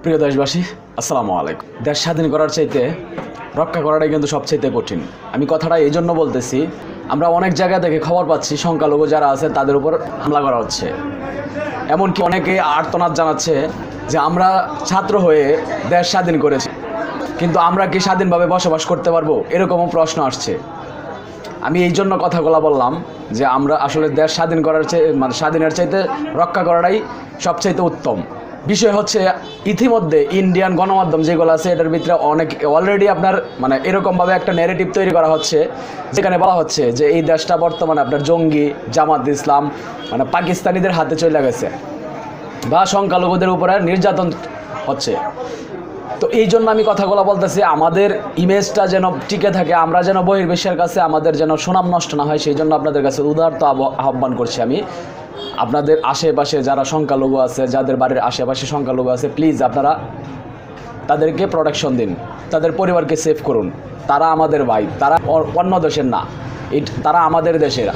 প্রিয় দেশবাসী, আসসালামু আলাইকুম। দেশ স্বাধীন করার চাইতে রক্ষা করাটাই কিন্তু সবচাইতে কঠিন। আমি কথাটা এই জন্য বলতেছি, আমরা অনেক জায়গা থেকে খবর পাচ্ছি সংখ্যালঘু যারা আছে তাদের উপর হামলা করা হচ্ছে। এমনকি অনেকে আর্তনাদ জানাচ্ছে যে আমরা ছাত্র হয়ে দেশ স্বাধীন করেছি, কিন্তু আমরা কি স্বাধীনভাবে বসবাস করতে পারবো, এরকমও প্রশ্ন আসছে। আমি এই জন্য কথাগুলো বললাম যে আমরা আসলে দেশ স্বাধীন করার চেয়ে স্বাধীনের চাইতে রক্ষা করাটাই সবচাইতে উত্তম। বিষয় হচ্ছে ইতিমধ্যে ইন্ডিয়ান গণমাধ্যম যেগুলো আছে এটার ভিতরে অনেক অলরেডি আপনার এরকমভাবে একটা ন্যারেটিভ তৈরি করা হচ্ছে, যেখানে বলা হচ্ছে যে এই দেশটা বর্তমানে আপনার জঙ্গি জামাত ইসলাম পাকিস্তানিদের হাতে চলে গেছে বা সংখ্যালঘুদের উপরে নির্যাতন হচ্ছে। তো এই জন্য আমি কথাগুলো বলতেছি, আমাদের ইমেজটা যেন টিকে থাকে, আমরা যেন বহির্বিশ্বের কাছে আমাদের যেন সুনাম নষ্ট না হয়, সেই জন্য আপনাদের কাছে উদারত আহ্বান করছি আমি। আপনাদের আশেপাশে যারা সংখ্যালঘু আছে, যাদের বাড়ির আশেপাশে সংখ্যালঘু আছে, প্লিজ আপনারা তাদেরকে প্রোটেকশন দিন, তাদের পরিবারকে সেভ করুন। তারা আমাদের ভাই, তারা অন্য দেশের না, তারা আমাদের দেশের।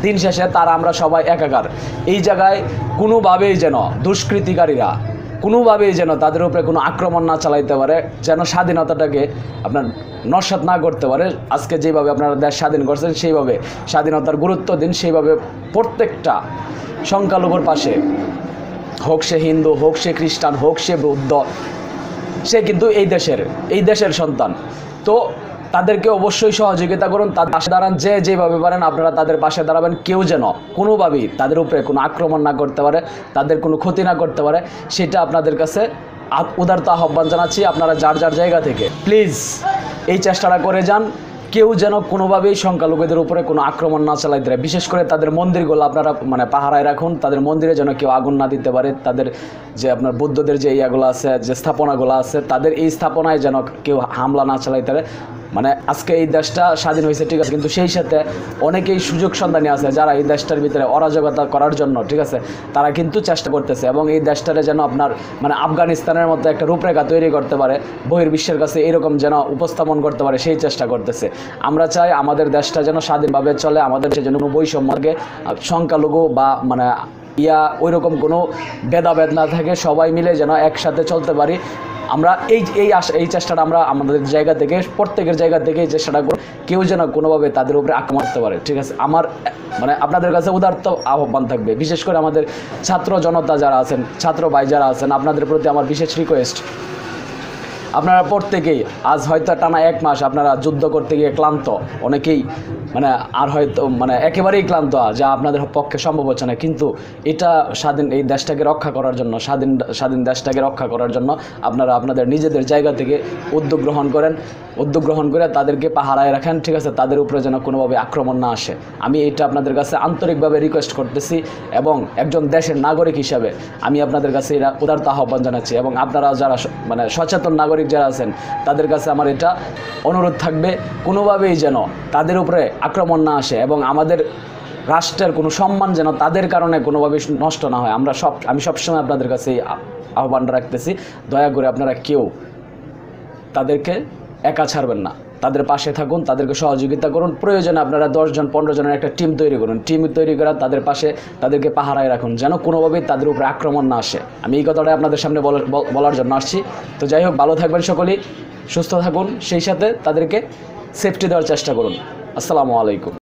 দিন শেষে তারা আমরা সবাই একাকার। এই জায়গায় কোনোভাবেই যেন দুষ্কৃতিকারীরা কোনোভাবেই যেন তাদের উপরে কোনো আক্রমণ না চালাইতে পারে, যেন স্বাধীনতাটাকে আপনার নস্যাৎ না করতে পারে। আজকে যেভাবে আপনারা দেশ স্বাধীন করছেন সেইভাবে স্বাধীনতার গুরুত্ব দিন, সেইভাবে প্রত্যেকটা সংখ্যালঘুর পাশে, হোক সে হিন্দু, হোক সে খ্রিস্টান, হোক সে বৌদ্ধ, সে কিন্তু এই দেশের সন্তান। তো তাদেরকে অবশ্যই সহযোগিতা করুন, তাদের পাশে দাঁড়ান, যেভাবে পারেন আপনারা তাদের পাশে দাঁড়াবেন। কেউ যেন কোনোভাবেই তাদের উপরে কোনো আক্রমণ না করতে পারে, তাদের কোনো ক্ষতি না করতে পারে, সেটা আপনাদের কাছে উদারতা আহ্বান জানাচ্ছি। আপনারা যার যার জায়গা থেকে প্লিজ এই চেষ্টাটা করে যান, কেউ যেন কোনোভাবেই সংখ্যালঘুদের উপরে কোনো আক্রমণ না চালাইতে পারে। বিশেষ করে তাদের মন্দিরগুলো আপনারা পাহারায় রাখুন, তাদের মন্দিরে যেন কেউ আগুন না দিতে পারে। তাদের যে আপনার বৌদ্ধদের যে ইয়াগুলো আছে, যে স্থাপনাগুলো আছে, তাদের এই স্থাপনায় যেন কেউ হামলা না চালাইতে পারে। আজকে এই দেশটা স্বাধীন হয়েছে, ঠিক আছে, কিন্তু সেই সাথে অনেকেই সুযোগ সন্ধানী আছে যারা এই দেশটার ভিতরে অরাজকতা করার জন্য, ঠিক আছে, তারা কিন্তু চেষ্টা করতেছে এবং এই দেশটারে যেন আপনার আফগানিস্তানের মতো একটা রূপরেখা তৈরি করতে পারে, বহির্বিশ্বের কাছে এরকম যেন উপস্থাপন করতে পারে, সেই চেষ্টা করতেছে। আমরা চাই আমাদের দেশটা যেন স্বাধীনভাবে চলে, আমাদের সে যেন কোনো বৈষম্যকে সংখ্যালঘু বা ওইরকম কোনো ভেদাভেদ না থাকে, সবাই মিলে যেন একসাথে চলতে পারি। আমরা এই চেষ্টাটা আমরা আমাদের জায়গা থেকে, প্রত্যেকের জায়গা থেকে এই চেষ্টাটা করি, কেউ যেন কোনোভাবে তাদের উপরে আক্রমণ করতে পারে, ঠিক আছে। আমার আপনাদের কাছে উদারত আহ্বান থাকবে, বিশেষ করে আমাদের ছাত্র জনতা যারা আছেন, ছাত্র ভাই যারা আছেন, আপনাদের প্রতি আমার বিশেষ রিকোয়েস্ট, আপনারা প্রত্যেকেই আজ হয়তো টানা 1 মাস আপনারা যুদ্ধ করতে গিয়ে ক্লান্ত, অনেকেই আর হয়তো একেবারেই ক্লান্ত, যা আপনাদের পক্ষে সম্ভব হচ্ছে না, কিন্তু এটা এই দেশটাকে রক্ষা করার জন্য, স্বাধীন দেশটাকে রক্ষা করার জন্য আপনারা আপনাদের নিজেদের জায়গা থেকে উদ্যোগ গ্রহণ করে তাদেরকে পাহারায় রাখেন, ঠিক আছে, তাদের উপরে যেন কোনোভাবে আক্রমণ না আসে। আমি এটা আপনাদের কাছে আন্তরিকভাবে রিকোয়েস্ট করতেছি এবং একজন দেশের নাগরিক হিসাবে আমি আপনাদের কাছে এটা উদারত আহ্বান জানাচ্ছি। এবং আপনারা যারা সচেতন নাগরিক যারা আছেন, তাদের কাছে আমার এটা অনুরোধ থাকবে, কোনোভাবেই যেন তাদের উপরে আক্রমণ না আসে এবং আমাদের রাষ্ট্রের কোনো সম্মান যেন তাদের কারণে কোনোভাবে নষ্ট না হয়। আমি সবসময় আপনাদের কাছে এই আহ্বানটা রাখতেছি, দয়া করে আপনারা কেউ তাদেরকে একা ছাড়বেন না, তাদের পাশে থাকুন, তাদেরকে সহযোগিতা করুন। প্রয়োজনে আপনারা 10 জন 15 জনের একটা টিম তৈরি করুন, তাদের পাশে তাদেরকে পাহারায় রাখুন, যেন কোনোভাবেই তাদের উপরে আক্রমণ না আসে। আমি এই কথাটাই আপনাদের সামনে বলার জন্য আসছি। তো যাই হোক, ভালো থাকবেন সকলেই, সুস্থ থাকুন, সেই সাথে তাদেরকে সেফটি দেওয়ার চেষ্টা করুন। আসসালামু আলাইকুম।